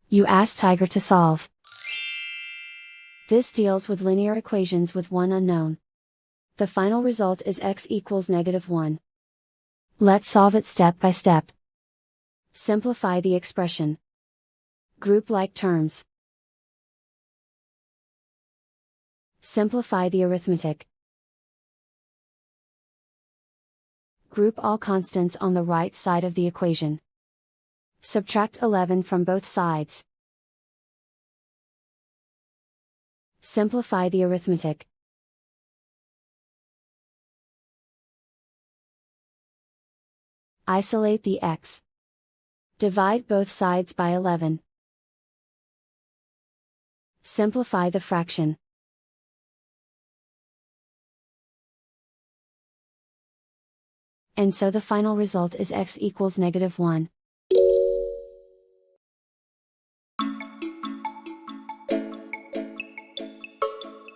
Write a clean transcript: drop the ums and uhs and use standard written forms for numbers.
You ask Tiger to solve. This deals with linear equations with one unknown. The final result is x equals -1. Let's solve it step by step. Simplify the expression. Group like terms. Simplify the arithmetic. Group all constants on the right side of the equation. Subtract 11 from both sides. Simplify the arithmetic. Isolate the x. Divide both sides by 11. Simplify the fraction. And so the final result is x equals -1.